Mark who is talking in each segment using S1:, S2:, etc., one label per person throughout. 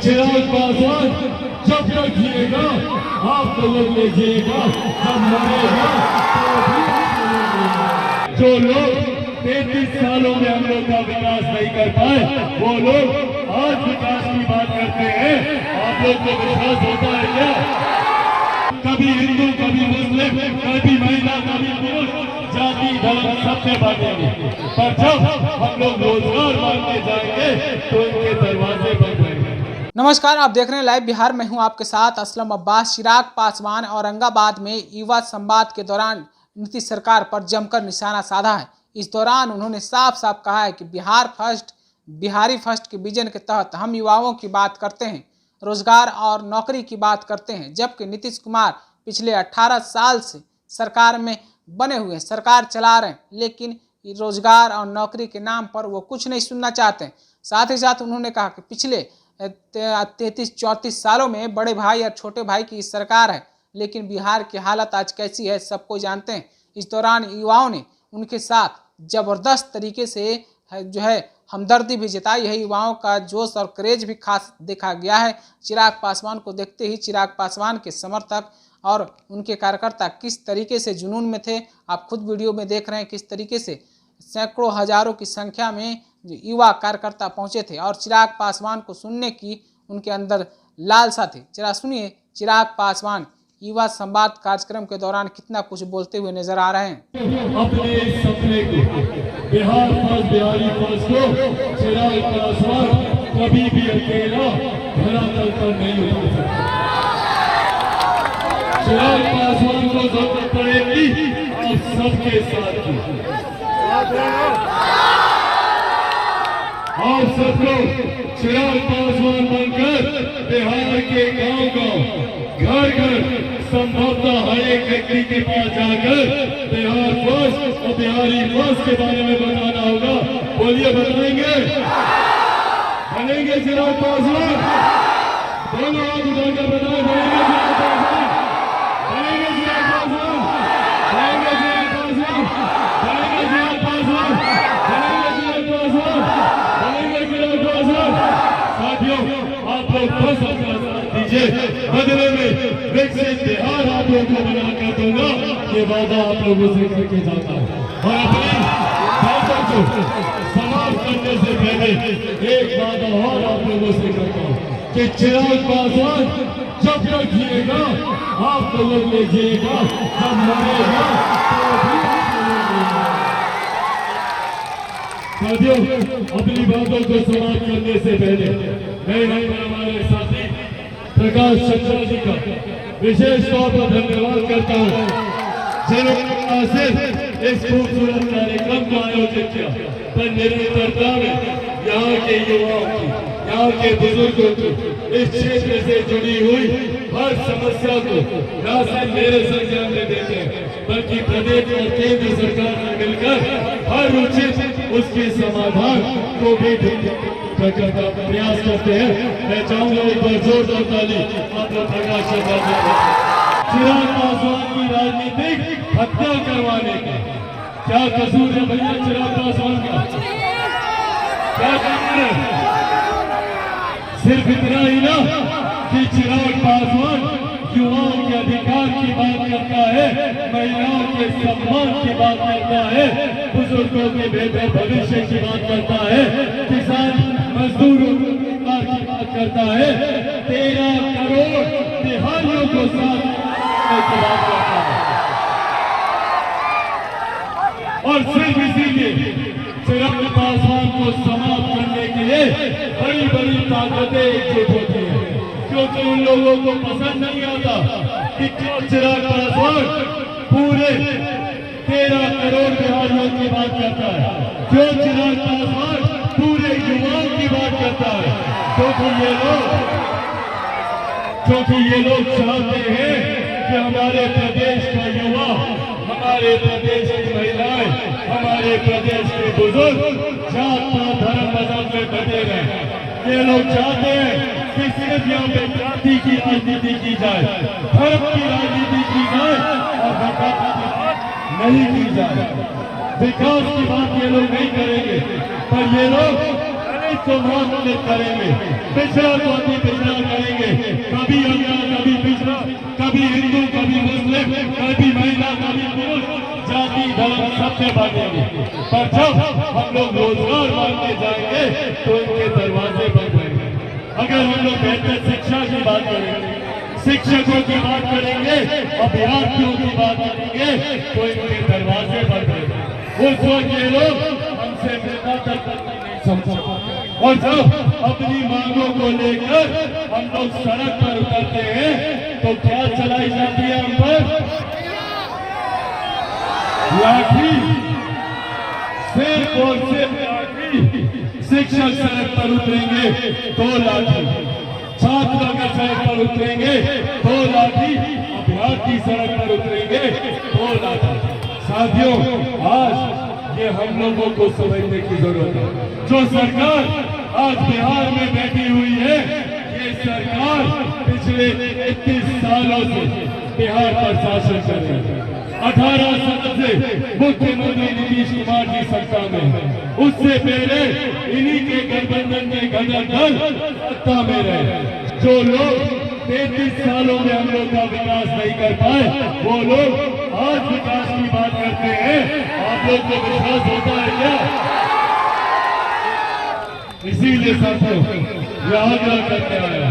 S1: चिराग पासवान जब तक जिएगा आप लोग ले जिएगा, जब मरेगा तो भी जो लोग 33 सालों में हम लोग का विकास नहीं कर पाए वो लोग आज विकास की बात करते हैं। आप लोग को विश्वास होता है क्या? कभी हिंदू, कभी मुस्लिम, कभी महिला, कभी पुरुष, जाति धर्म सबसे बांटेंगे, पर जब हम लोग रोजगार मांगने जाएंगे तो इनके दरवाजे बंद रहेंगे।
S2: नमस्कार, आप देख रहे हैं लाइव बिहार। मैं हूं आपके साथ असलम अब्बास। चिराग पासवान औरंगाबाद में युवा संवाद के दौरान नीतीश सरकार पर जमकर निशाना साधा है। इस दौरान उन्होंने साफ साफ कहा है कि बिहार फर्स्ट, बिहारी फर्स्ट के विजन के तहत हम युवाओं की बात करते हैं, रोजगार और नौकरी की बात करते हैं, जबकि नीतीश कुमार पिछले 18 साल से सरकार में बने हुए, सरकार चला रहे हैं, लेकिन रोजगार और नौकरी के नाम पर वो कुछ नहीं सुनना चाहते हैं। साथ ही साथ उन्होंने कहा कि पिछले 33-34 सालों में बड़े भाई और छोटे भाई की सरकार है, लेकिन बिहार की हालत आज कैसी है सबको जानते हैं। इस दौरान युवाओं ने उनके साथ जबरदस्त तरीके से जो है हमदर्दी भी जताई है। युवाओं का जोश और क्रेज भी खास देखा गया है। चिराग पासवान को देखते ही चिराग पासवान के समर्थक और उनके कार्यकर्ता किस तरीके से जुनून में थे, आप खुद वीडियो में देख रहे हैं किस तरीके से सैकड़ों हजारों की संख्या में युवा कार्यकर्ता पहुंचे थे और चिराग पासवान को सुनने की उनके अंदर लालसा थी। जरा सुनिए चिराग पासवान युवा संवाद कार्यक्रम के दौरान कितना कुछ बोलते हुए नजर आ रहे हैं।
S1: अपने सपने को बिहार फर्स्ट, बिहारी फर्स्ट को चिराग पासवान कभी भी अकेला धरातल पर नहीं उतर सकता। चिराग पासवान को जरूरत पड़ेगी आप सबके साथ की। आप सब लोग चिराग पासवान बनकर बिहार के गांव-गांव, घर-घर, संभवतः हर एक व्यक्ति के पास जाकर बिहार फर्स्ट और बिहारी फर्स्ट के बारे में बताना होगा। बोलिए, बताएंगे? बनेंगे चिराग पासवान? दोनों हाथ उठाकर बताएं, बनेंगे चिराग पासवान? बनेंगे चिराग पासवान? बनेंगे चिराग पासवान? बनेंगे चिराग पासवान? बनेंगे चिराग पासवान? बनेंगे चिराग पासवान? साथियों, आप लोग बस अपना साथ दीजिए, बदले में विकसित बिहार आप लोगों को बना कर दूंगा, ये वादा आप लोगों से करके जाता हूँ। और अपनी बातों को समाप्त करने से पहले एक वादा और आप लोगों से करता हूँ कि चिराग पासवान जब तक जिएगा आप लोग ले जिएगा, जब मरेगा तो भी साथियों, अपनी बातों को समाप्त करने से पहले मैं हमारे साथी प्रकाश चंद्रा जी का विशेष तौर पर धन्यवाद करता हूँ, जिन्होंने सिर्फ इस खूबसूरत कार्यक्रम का आयोजन किया, पर निरंतरता में यहाँ के युवाओं की, यहाँ के बुजुर्गों की, इस क्षेत्र से जुड़ी हुई हर समस्या को न सिर्फ मेरे सरकार में देते हैं, बल्कि प्रदेश और केंद्र सरकार में मिलकर हर उचित उसके समाधान को भी प्रयास करते हैं। मैं चाहूंगा एक बार जोरदार ताली आप लोग प्रकाश चंद्रा जी। चिराग पासवान की राजनीतिक हत्या करवाने का क्या कसूर है भैया? चिराग पासवान का क्या कसूर है? सिर्फ इतना ही ना कि चिराग पासवान युवाओं के अधिकार की बात करता है, महिलाओं के सम्मान की बात करता है, बुजुर्गों के बेहतर भविष्य की बात करता है, किसान मजदूरों की बात करता है, 13 करोड़ बिहारियों को साथ की बात करता है। और सिर्फ इसीलिए चिराग पासवान को समाप्त करने के लिए बड़ी बड़ी ताकतें एकजुट होती हैं, क्योंकि उन लोगों को पसंद नहीं आता कि क्यों चिराग पासवान पूरे 13 करोड़ बिहारियों की बात करता है, क्यों चिराग पासवान पूरे युवाओं की बात करता है, क्योंकि ये लोग चाहते हैं कि हमारे प्रदेश का युवा, हमारे प्रदेश की महिलाएं, हमारे प्रदेश के बुजुर्ग जात पात धर्म मजहब में बटे रहे। ये लोग चाहते हैं कि सिर्फ यहाँ पे जाति की राजनीति की जाए, धर्म की राजनीति की जाए और विकास की बात नहीं की जाए। विकास की बात ये लोग नहीं करेंगे, पर ये लोग समाप्त करेंगे। पिछड़ा को अति पिछड़ा करेंगे, कभी अंगा कभी पिछड़ा, कभी हिंदू कभी मुस्लिम, कभी महिला कभी पुरुष, जाति धर्म सबसे बांटेंगे। पर जब हम लोग रोजगार मांगने जाएंगे तो इनके दरवाजे बंद रहेंगे। अगर हम लोग बेहतर शिक्षा की बात करेंगे, शिक्षकों की बात करेंगे, अभ्यर्थियों की बात करेंगे तो इनके दरवाजे बंद रहेंगे। उस वक्त ये लोग हमसे मिलना तक नहीं समझ, और जब अपनी मांगों को लेकर हम लोग सड़क पर उतरते हैं तो क्या चलाई जाती है हम पर? लाठी, सिर्फ और सिर्फ लाठी। शिक्षक सड़क पर उतरेंगे तो लाठी, छात्र अगर सड़क पर उतरेंगे तो लाठी, अभ्यर्थी सड़क पर उतरेंगे तो लाठी। साथियों, आज ये हम लोगों को समझने की जरूरत है। जो सरकार आज बिहार में बैठी हुई है, ये सरकार पिछले 31 सालों से बिहार पर शासन कर रही है। 18 साल से मुख्यमंत्री नीतीश कुमार जी सत्ता में है। उससे पहले इन्हीं के गठबंधन के घटक दल सत्ता में रहे। जो लोग 33 सालों में हम लोग का विकास नहीं कर पाए, वो लोग आज विकास की बात करते हैं। आप लोग को विश्वास होता है क्या? इसीलिए साथियों, यह आग्रह करते आया,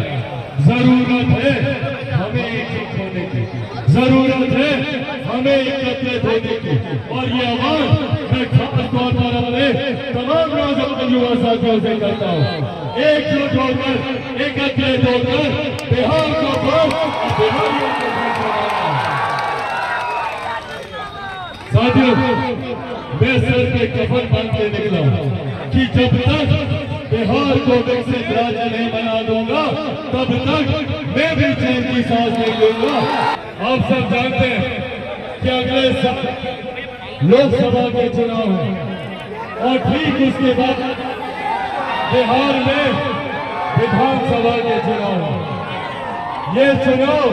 S1: जरूरत है हमें एकजुट होने की, जरूरत है हमें एकत्रित होने की। और ये आवाज मैं खास तौर पर अपने तमाम नौजवान युवा साथियों से करता हूँ। एकजुट होकर, एकत्रित होकर बिहार को बिहारियों को साथियों, मैं सर पे कफन बांध के निकला कि जब तक बिहार को विकसित राज्य नहीं बना दूंगा, तब तक मैं भी चैन की सांस नहीं लूंगा। आप सब जानते हैं कि अगले साल लोकसभा के चुनाव है और ठीक उसके बाद बिहार में विधानसभा के चुनाव है। ये चुनाव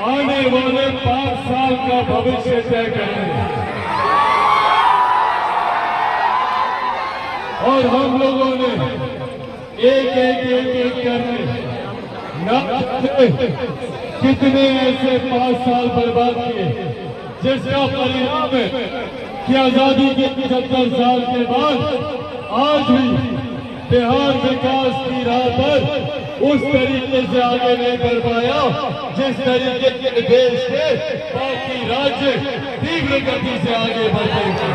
S1: आने वाले 5 साल का भविष्य तय करेंगे और हम लोगों ने एक करके कितने ऐसे 5 साल बर्बाद किए, जिसका परिणाम है कि आजादी के 75 साल के बाद आज भी बिहार विकास की राह पर उस तरीके से आगे नहीं बढ़ पाया जिस तरीके के देश के बाकी राज्य तीव्र गति से आगे बढ़ते हैं।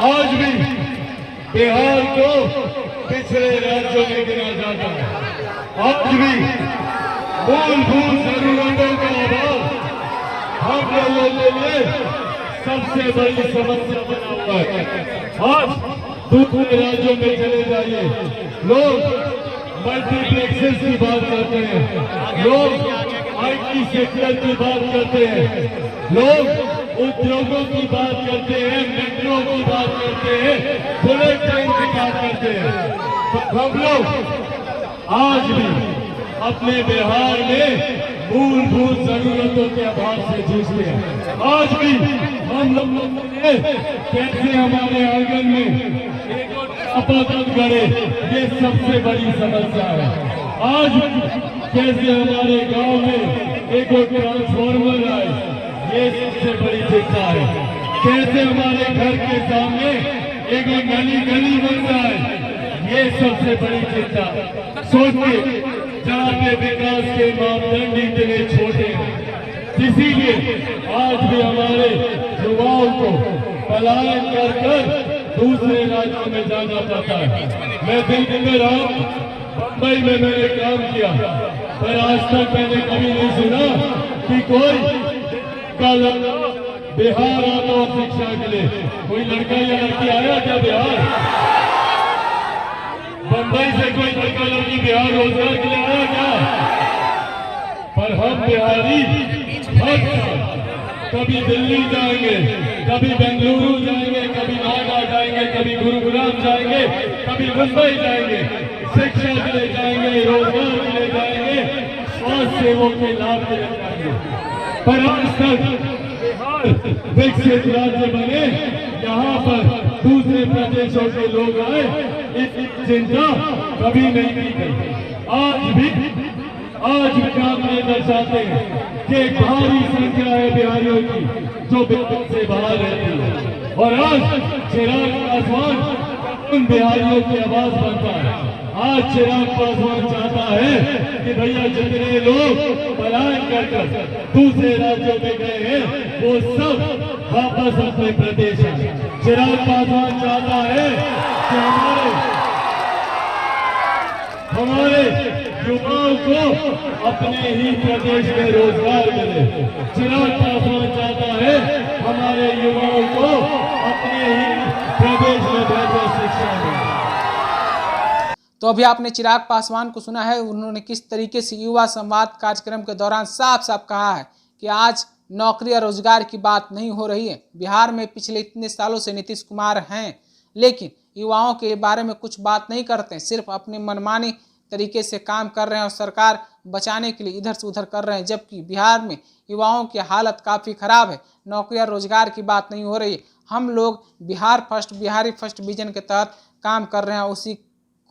S1: आज भी बिहार को पिछड़े राज्यों में गिना जाता है। आज भी मूलभूत जरूरतों का अभाव हम लोगों के लिए सबसे बड़ी समस्या बना हुआ है। आज दूसरे राज्यों में चले जाइए, लोग मल्टीप्लेक्सेस की बात करते हैं, लोग आईटी सेक्टर की बात करते हैं, लोग उद्योगों की बात करते हैं, मेट्रो की बात करते हैं, बुलेट ट्रेन की बात करते हैं। तो हम लोग आज भी अपने बिहार में मूलभूत जरूरतों के अभाव से जूझते हैं। आज भी हम लोगों ने कैसे हमारे आंगन में आपातन करे, ये सबसे बड़ी समस्या है। आज कैसे हमारे गांव में एक ट्रांसफार्मर आए, ये सबसे बड़ी चिंता है। कैसे हमारे घर के सामने एक गली बन जाए, ये सबसे बड़ी चिंता। सोचिए, जहाँ पे विकास के मापदंड इतने छोटे हैं, इसीलिए आज भी हमारे युवाओं को पलायन कर दूसरे राज्यों में जाना पड़ता है। मैं दिल्ली में रहा, मुंबई में मैंने काम किया, पर आज तक मैंने कभी नहीं सुना कि कोई का लड़का बिहार आता हो शिक्षा के लिए। कोई लड़का या लड़की आया क्या बिहार? मुंबई से कोई लड़का लड़की बिहार रोजगार के लिए आया क्या? पर हम बिहारी कभी दिल्ली जाएंगे, कभी बेंगलुरु जाएंगे, कभी नोएडा जाएंगे, कभी गुरुग्राम जाएंगे, कभी मुंबई जाएंगे, शिक्षा के लिए जाएंगे, रोजगार के लिए जाएंगे, स्वास्थ्य सेवाओं के लाभ के लिए जाएंगे। पर आज तक बिहार विकसित राज्य बने, यहाँ पर दूसरे प्रदेशों के लोग आए, इस चिंता कभी नहीं की गई। आज भी आंकड़े दर्शाते हैं कि एक भारी संख्या है बिहारियों की जो बिहार से बाहर रहती है, और आज चिराग पासवान उन बिहारियों की आवाज बनता है। आज चिराग पासवान चाहता है कि भैया जितने लोग पलायन कर दूसरे राज्यों में गए हैं वो सब वापस अपने प्रदेश आए। चिराग पासवान चाहता है कि हमारे युवाओं को अपने ही प्रदेश में रोजगार मिले। चिराग पासवान चाहता है हमारे युवाओं को अपने ही प्रदेश में बेहतर शिक्षा मिले।
S2: तो अभी आपने चिराग पासवान को सुना है, उन्होंने किस तरीके से युवा संवाद कार्यक्रम के दौरान साफ साफ कहा है कि आज नौकरी और रोजगार की बात नहीं हो रही है। बिहार में पिछले इतने सालों से नीतीश कुमार हैं, लेकिन युवाओं के बारे में कुछ बात नहीं करते, सिर्फ अपने मनमानी तरीके से काम कर रहे हैं और सरकार बचाने के लिए इधर से उधर कर रहे हैं। जबकि बिहार में युवाओं की हालत काफ़ी ख़राब है, नौकरी और रोजगार की बात नहीं हो रही है। हम लोग बिहारी फर्स्ट विजन के तहत काम कर रहे हैं, उसी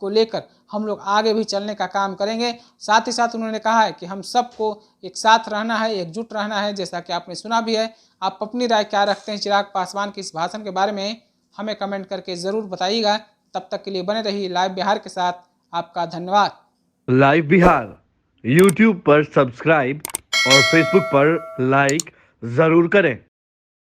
S2: को लेकर हम लोग आगे भी चलने का काम करेंगे। साथ ही साथ उन्होंने कहा है कि हम सबको एक साथ रहना है, एकजुट रहना है, जैसा कि आपने सुना भी है। आप अपनी राय क्या रखते हैं चिराग पासवान के इस भाषण के बारे में, हमें कमेंट करके ज़रूर बताइएगा। तब तक के लिए बने रहिए लाइव बिहार के साथ। आपका धन्यवाद।
S3: लाइव बिहार यूट्यूब पर सब्सक्राइब और फेसबुक पर लाइक जरूर करें।